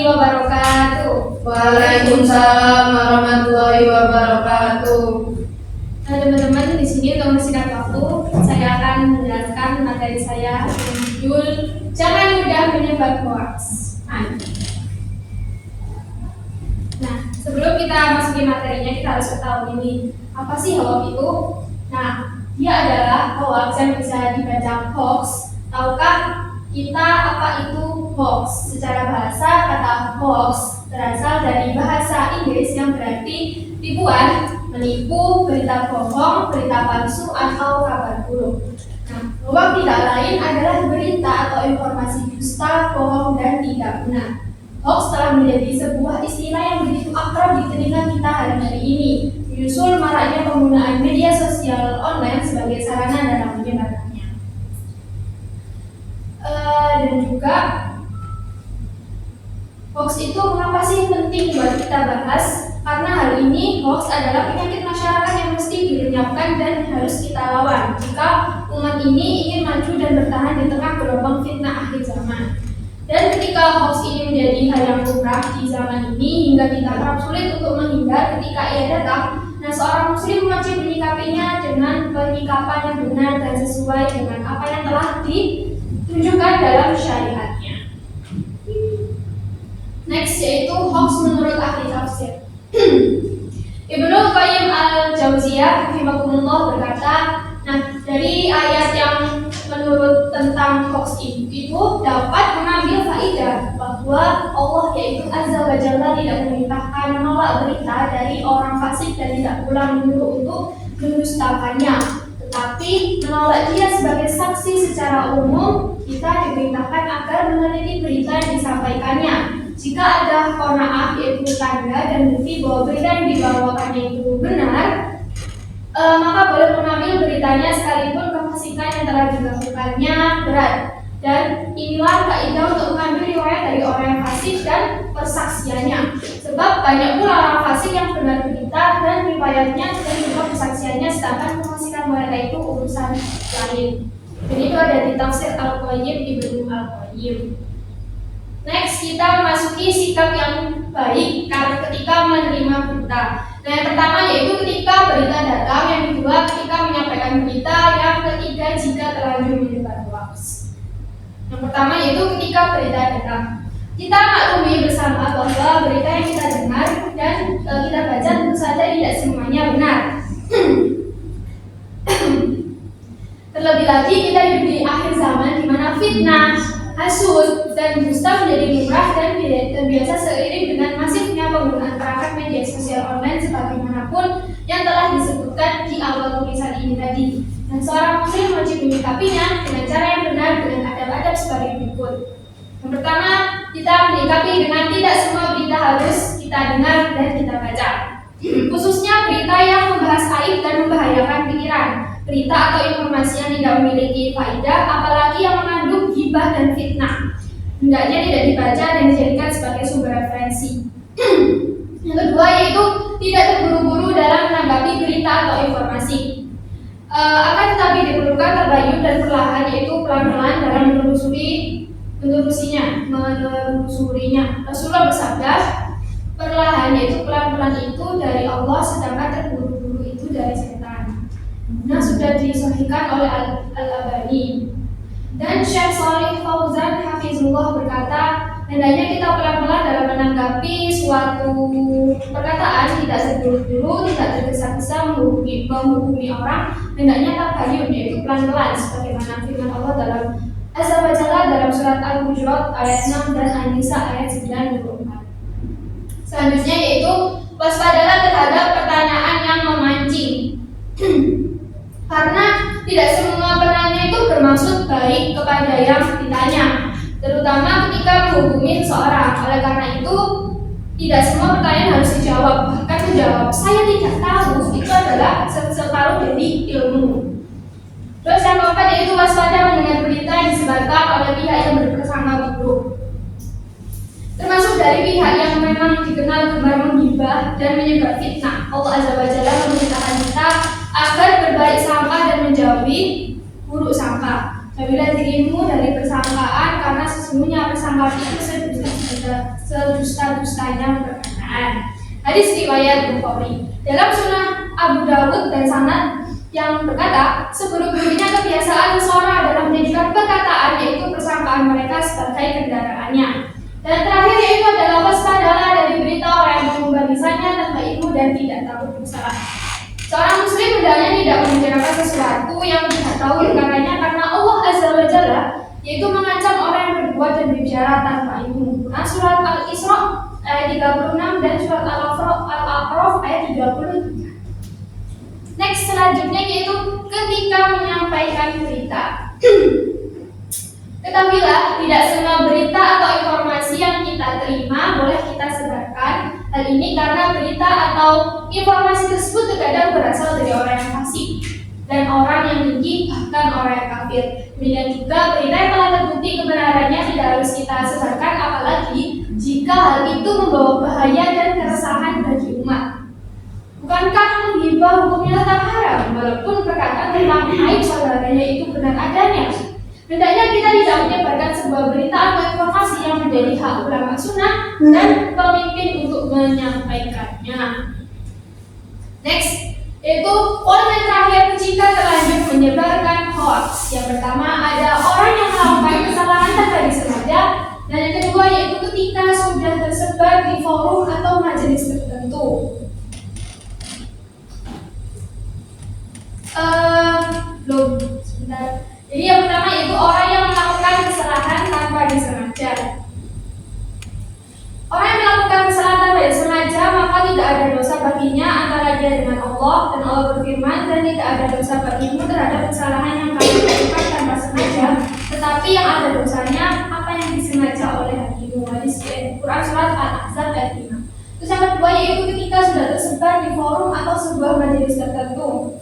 wabarakatuh. Waalaikumsalam warahmatullahi wabarakatuh. Nah, teman-teman, di sini untuk mempersingkat waktu, saya akan menjelaskan materi saya dengan judul Jangan mudah menyebar hoax. Nah, sebelum kita masukin materinya, kita harus ketahui ini apa sih hoax itu? Nah, dia adalah hoax yang bisa dibaca hoax. Tahukah kita apa itu hoax? Secara bahasa, kata hoax berasal dari bahasa Inggris yang berarti tipuan, menipu, berita bohong, berita palsu, atau kabar buruk. Nah, hoax tidak lain adalah berita atau informasi dusta, bohong, dan tidak benar. Hoax telah menjadi sebuah istilah yang begitu akrab di telinga kita hari-hari ini, menyusul maraknya penggunaan media sosial online sebagai sarana dalam menyebarkannya. Dan juga hoax itu mengapa sih penting buat kita bahas? Karena hal ini hoax adalah penyakit masyarakat yang mesti dilenyapkan dan harus kita lawan jika umat ini ingin maju dan bertahan di tengah gelombang fitnah akhir zaman. Dan ketika hoax ini menjadi hal yang lumrah di zaman ini hingga kita kerap sulit untuk menghindar ketika ia datang, nah seorang muslim wajib menyikapinya dengan penyikapan yang benar dan sesuai dengan apa yang telah ditunjukkan dalam syariatnya. Next, yaitu hoax menurut ahli tafsir. Ibnu Qayyim al-Jauziyah rahimahullah berkata, nah dari ayat yang menurut tentang hoax itu dapat mengambil faedah bahwa Allah yaitu Azza wa Jalla tidak memerintahkan menolak berita dari orang fasik dan tidak pula menyuruh untuk mendustakannya, tetapi menolak dia sebagai saksi secara umum. Kita diperintahkan agar meneliti berita yang disampaikannya. Jika ada qanaah yaitu tanda dan bukti bahwa berita yang dibawakannya itu benar, maka boleh mengambil beritanya sekalipun kefasikan yang telah dilakukannya berat. Dan inilah kaidah untuk mengambil riwayat dari orang yang fasik dan persaksiannya. Sebab banyak pula orang fasik yang benar berita dan riwayatnya dan juga persaksiannya, sedangkan kefasikan mereka itu urusan lain. Dan itu ada di tafsir Al-Qayyim Ibnu Al-Qayyim. Next, kita masuki sikap yang baik ketika menerima berita. Nah, yang pertama yaitu ketika berita datang, yang kedua ketika menyampaikan berita, yang ketiga jika terlanjur menyebar hoax. Yang pertama yaitu ketika berita datang. Kita maklumi bersama bahwa berita yang kita dengar dan kita baca tentu saja tidak semuanya benar. Terlebih lagi kita hidup di akhir zaman di mana fitnah, hasud, dan dusta menjadi murah dan biasa seiring dengan masifnya penggunaan perangkat media sosial online sebagaimanapun yang telah disebutkan di awal tulisan ini tadi. Dan seorang muslim wajib menyikapinya dengan cara yang benar dengan adab-adab sebagai berikut. Yang pertama, kita menyikapi dengan tidak semua berita harus kita dengar dan kita baca. Khususnya berita yang membahas aib dan membahayakan pikiran, berita atau informasi yang tidak memiliki faedah, apalagi yang mengandung ghibah dan fitnah, hendaknya tidak dibaca dan dijadikan sebagai sumber referensi. Yang kedua yaitu tidak terburu-buru dalam menanggapi berita atau informasi. Akan tetapi diperlukan terbayun dan perlahan, yaitu pelan-pelan dalam menelusurinya. Rasulullah bersabda, perlahan yaitu pelan-pelan itu dari Allah, sedangkan terburu-buru itu dari setan. Nah, sudah disahihkan oleh Al-Albani. Dan Syekh Shalih Fauzan Hafizullah berkata, hendaknya kita pelan-pelan dalam menanggapi suatu perkataan, tidak terburu-buru, tidak tergesa-gesa menghukumi orang, hendaknya tabayun yaitu pelan-pelan sebagaimana firman Allah dalam Azza wa Jalla dalam surat Al-Hujurat ayat 6 dan An-Nisa ayat 94. Selanjutnya yaitu waspadalah terhadap pertanyaan yang memancing. Karena tidak semua penanya itu bermaksud baik kepada yang ditanya, terutama ketika menghubungi seseorang. Oleh karena itu, tidak semua pertanyaan harus dijawab. Bahkan menjawab "saya tidak tahu" itu adalah separuh dari ilmu. Terus yang keempat yaitu waspada mendengar berita yang disebarkan oleh pihak yang berprasangka buruk, termasuk dari pihak yang memang dikenal gemar menggibah dan menyebar fitnah. Allah Azza wa Jalla memerintahkan kita agar berbaik sangka dan menjauhi buruk sangka. Jauhilah dirimu dari persangkaan, karena sesungguhnya persangkaan itu sedusta-dustanya perkataan. Hadis riwayat Bukhari. Dalam Sunan Abu Dawud dan sanad yang berkata, seburuk-buruknya kebiasaan seseorang adalah menjadikan perkataan, yaitu persangkaan mereka, sebagai kendaraannya. Dan terakhir yaitu adalah waspadalah dari berita orang yang mengumbar lisannya tanpa ilmu dan tidak takut bersalah. Seorang muslim hendaknya tidak membicarakan sesuatu yang tidak tahu perkaranya, karena Allah Azza wa Jalla yaitu mengancam orang yang berbuat dan berbicara tanpa ilmu. Nah, surat Al-Isra ayat 36 dan surat Al-A'raf ayat 33. Next, selanjutnya yaitu ketika menyampaikan berita. Ketahuilah, tidak semua berita atau informasi yang kita terima boleh kita sebarkan. Hal ini karena berita atau informasi tersebut terkadang berasal dari orang yang fasik dan orang yang dengki, bahkan orang yang kafir. Demikian juga berita yang telah terbukti kebenarannya tidak harus kita sebarkan, apalagi jika hal itu membawa bahaya dan keresahan bagi umat. Bukankah menghibah hukumnya tetap haram, walaupun perkataan tentang aib saudaranya itu benar adanya? Hendaknya kita tidak menyebarkan sebuah berita atau informasi yang menjadi hak ulama sunnah dan pemimpin untuk menyampaikannya. Next, yaitu poin yang terakhir jika terlanjur menyebarkan hoax. Yang pertama, ada orang yang melakukan kesalahan tanpa disengaja, dan yang kedua yaitu ketika sudah tersebar di forum atau majelis tertentu. Sebentar. Jadi yang pertama yaitu orang yang melakukan kesalahan tanpa disengaja. Orang yang melakukan kesalahan tanpa disengaja, maka tidak ada dosa baginya antara dia dengan Allah, dan Allah berfirman, dan tidak ada dosa bagimu terhadap kesalahan yang kamu lakukan tanpa sengaja, tetapi yang ada dosanya apa yang disengaja oleh hatimu. Hadis Quran surat Al-Ahzab ayat 5. Terus yang kedua yaitu ketika sudah tersebar di forum atau sebuah majelis tertentu.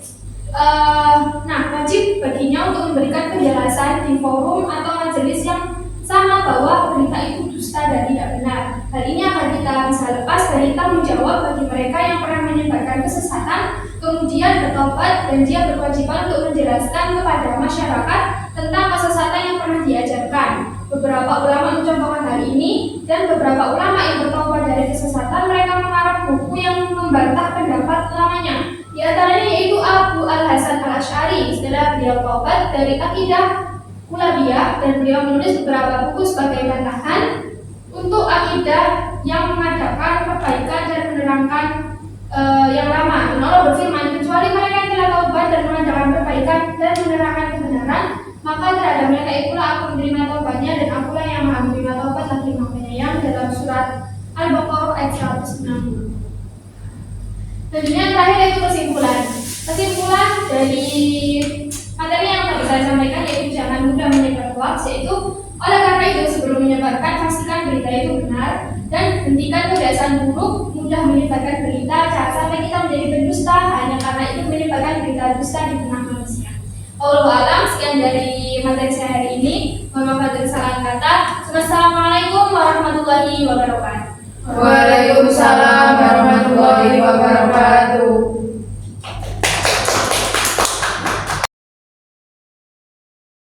Wajib baginya untuk memberikan penjelasan di forum atau majelis yang sama bahwa berita itu dusta dan tidak benar. Hal ini akan kita bisa lepas dari tanggung jawab bagi mereka yang pernah menyebarkan kesesatan, kemudian bertobat, dan dia berkewajiban untuk menjelaskan kepada masyarakat tentang kesesatan yang pernah diajarkan. Beberapa ulama mencontohkan hal ini, dan beberapa ulama yang bertobat dari kesesatan mereka mengarang buku yang membantah pendapat lamanya. Di antaranya yaitu Abu Al-Hasan Al-Asy'ari. Setelah beliau taubat dari akidah Kulabiyah, dan beliau menulis beberapa buku sebagai bantahan untuk akidah yang mengadakan perbaikan dan menerangkan yang lama. Dan Allah berfirman, kecuali mereka yang telah taubat dan mengadakan perbaikan dan menerangkan kebenaran, maka terhadap mereka itulah aku menerima taubatnya, dan akulah yang maha menerima taubat lagi maha penyayang, dalam surat Al-Baqarah ayat 160. Dan yang terakhir yaitu kesimpulan. Kesimpulan dari materi yang tadi saya sampaikan yaitu jangan mudah menyebar hoax, yaitu oleh karena itu sebelum menyebarkan pastikan berita itu benar, dan hentikan kebiasaan buruk mudah menyebarkan berita. Jangan sampai kita menjadi pendusta hanya karena itu menyebarkan berita dusta di tengah manusia. Wallahu a'lam. Sekian dari materi saya hari ini. Mohon maaf dari kesalahan kata. Wassalamualaikum warahmatullahi wabarakatuh. Waalaikumsalam warahmatullahi wabarakatuh.